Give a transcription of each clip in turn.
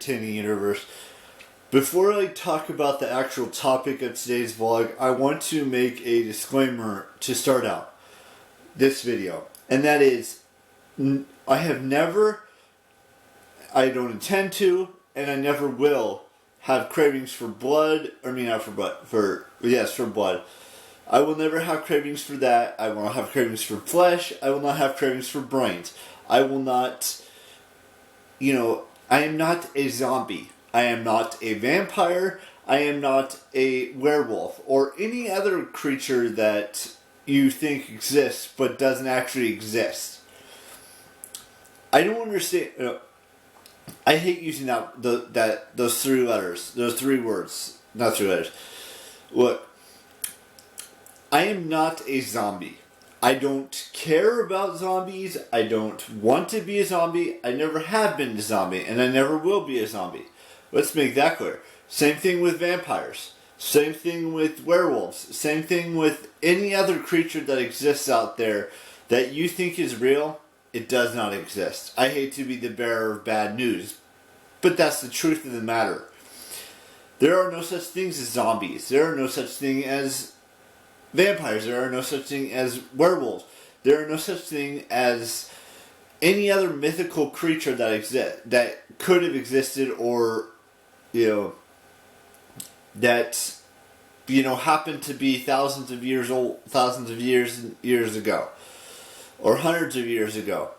entertaining universe. Before I talk about the actual topic of today's vlog, I want to make a disclaimer to start out this video. And that is, I don't intend to, and I never will have cravings for blood. I mean, not for blood, for blood. I will never have cravings for that. I will not have cravings for flesh. I will not have cravings for brains. I will not, I am not a zombie. I am not a vampire. I am not a werewolf or any other creature that you think exists but doesn't actually exist. I don't understand. I hate using those three letters, those three words, not three letters. Look, I am not a zombie. I don't care about zombies. I don't want to be a zombie. I never have been a zombie, and I never will be a zombie. Let's make that clear. Same thing with vampires. Same thing with werewolves. Same thing with any other creature that exists out there that you think is real. It does not exist. I hate to be the bearer of bad news, but that's the truth of the matter. There are no such things as zombies. There are no such thing as vampires. There are no such thing as werewolves. There are no such thing as any other mythical creature that could have existed or that happened to be thousands of years ago, or hundreds of years ago.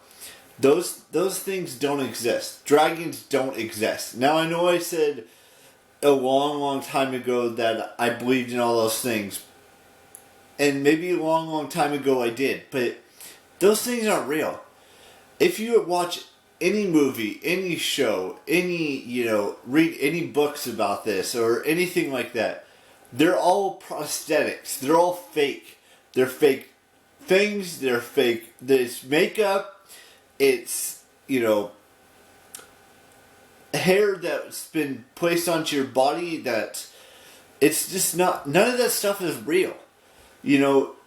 Those things don't exist. Dragons don't exist. Now, I know I said a long time ago that I believed in all those things, and maybe a long time ago I did, but those things aren't real. If you watch any movie, any show, read any books about this or anything like that, they're all prosthetics. They're all fake. They're fake things. They're fake. It's makeup. It's, hair that's been placed onto your body that it's just not, none of that stuff is real.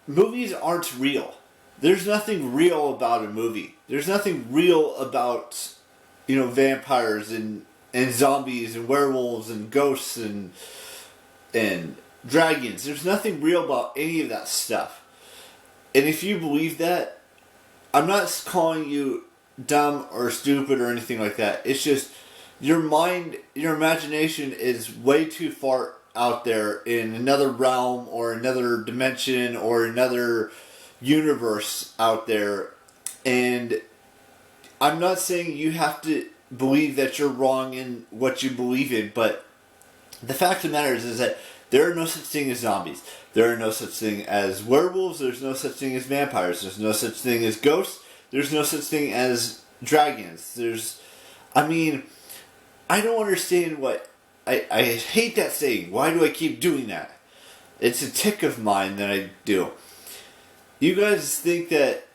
Movies aren't real. There's nothing real about a movie. There's nothing real about, vampires and zombies and werewolves and ghosts and dragons. There's nothing real about any of that stuff. And if you believe that, I'm not calling you dumb or stupid or anything like that. It's just your mind, your imagination is way too far out there in another realm or another dimension or another universe out there. And I'm not saying you have to believe that you're wrong in what you believe in, but the fact of the matter is that there are no such thing as zombies. There are no such thing as werewolves. There's no such thing as vampires. There's no such thing as ghosts. There's no such thing as dragons. I don't understand what... I hate that saying. Why do I keep doing that? It's a tick of mine that I do. You guys think that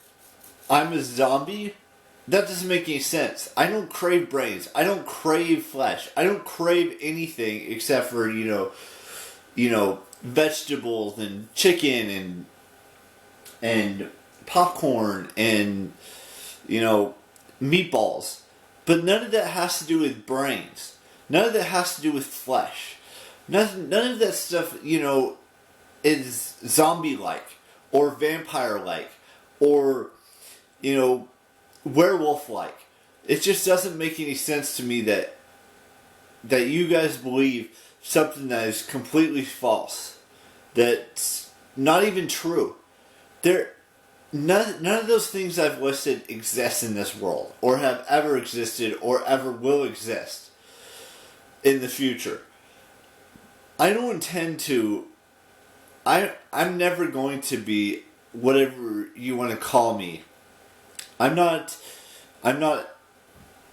I'm a zombie? That doesn't make any sense. I don't crave brains. I don't crave flesh. I don't crave anything except for, vegetables and chicken and popcorn and, meatballs. But none of that has to do with brains. None of that has to do with flesh. None of that stuff, is zombie-like or vampire-like or, werewolf-like. It just doesn't make any sense to me that you guys believe something that is completely false. That's not even true. None of those things I've listed exist in this world, or have ever existed, or ever will exist in the future. I don't intend to... I'm never going to be whatever you want to call me. I know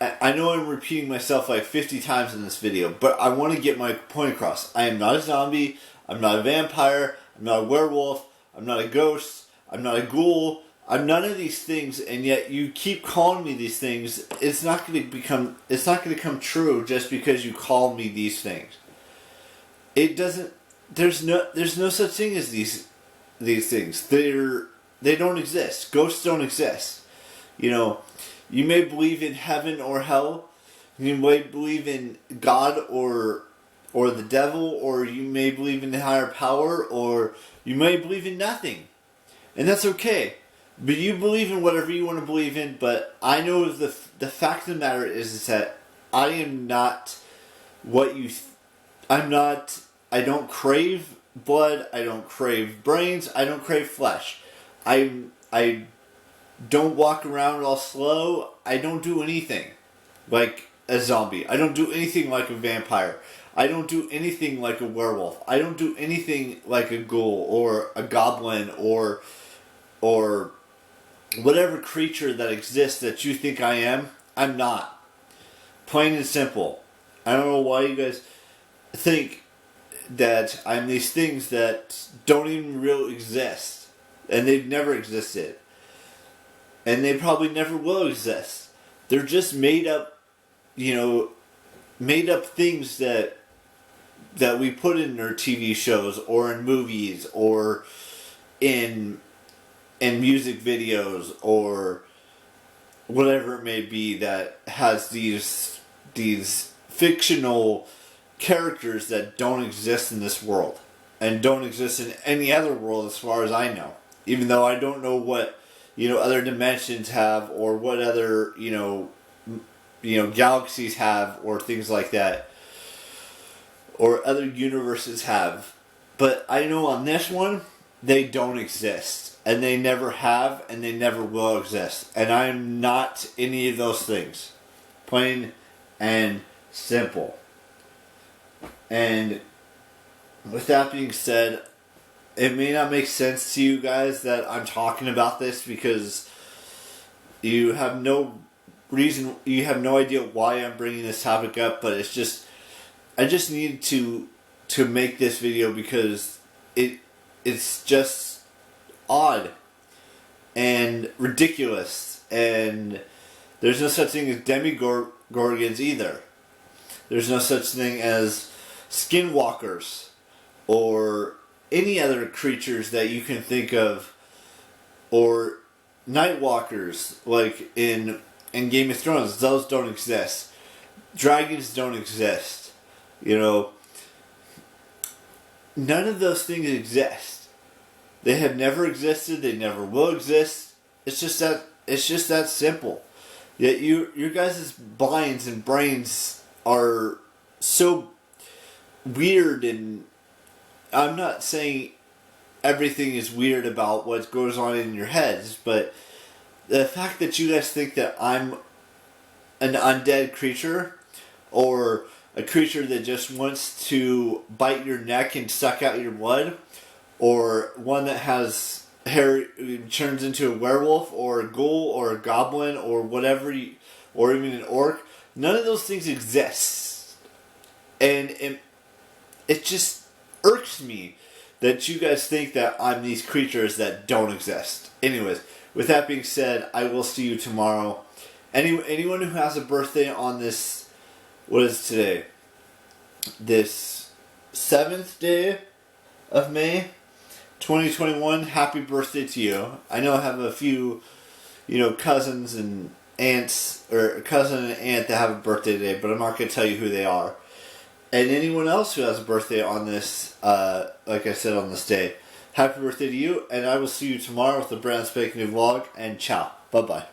I'm repeating myself like 50 times in this video, but I want to get my point across. I am not a zombie. I'm not a vampire. I'm not a werewolf. I'm not a ghost. I'm not a ghoul. I'm none of these things, and yet you keep calling me these things. It's not going to come true just because you call me these things. It doesn't. There's no such thing as these things. They don't exist. Ghosts don't exist. You may believe in heaven or hell. You may believe in God or the devil, or you may believe in the higher power, or you may believe in nothing. And that's okay. But you believe in whatever you want to believe in, but I know the fact of the matter is that I am not what you... I don't crave blood, I don't crave brains, I don't crave flesh. I don't walk around all slow, I don't do anything like a zombie. I don't do anything like a vampire. I don't do anything like a werewolf. I don't do anything like a ghoul or a goblin or whatever creature that exists that you think I am. I'm not. Plain and simple. I don't know why you guys think that I'm these things that don't even really exist. And they've never existed. And they probably never will exist. They're just made up, made up things that we put in our TV shows or in movies or in music videos or whatever it may be that has these fictional characters that don't exist in this world and don't exist in any other world as far as I know. Even though I don't know what other dimensions have or what other galaxies have or things like that or other universes have. But I know on this one they don't exist. And they never have, and they never will exist. And I'm not any of those things. Plain and simple. And with that being said, it may not make sense to you guys that I'm talking about this because you have no reason, you have no idea why I'm bringing this topic up, but it's just, I just need to make this video because it's just odd and ridiculous, and there's no such thing as demigorgons either. There's no such thing as skinwalkers or any other creatures that you can think of, or nightwalkers like in Game of Thrones. Those don't exist. Dragons don't exist. None of those things exist. They have never existed. They never will exist. It's just that simple. Yet your guys' minds and brains are so weird, and I'm not saying everything is weird about what goes on in your heads, but the fact that you guys think that I'm an undead creature or a creature that just wants to bite your neck and suck out your blood, or one that has hair turns into a werewolf, or a ghoul, or a goblin, or whatever, or even an orc. None of those things exist. And it just irks me that you guys think that I'm these creatures that don't exist. Anyways, with that being said, I will see you tomorrow. Anyone who has a birthday on this, what is today? This 7th day of May, 2021, happy birthday to you. I know I have a few, cousins and aunts, or a cousin and aunt that have a birthday today, but I'm not going to tell you who they are. And anyone else who has a birthday on this, like I said, on this day, happy birthday to you, and I will see you tomorrow with a brand spanking new vlog, and ciao. Bye-bye.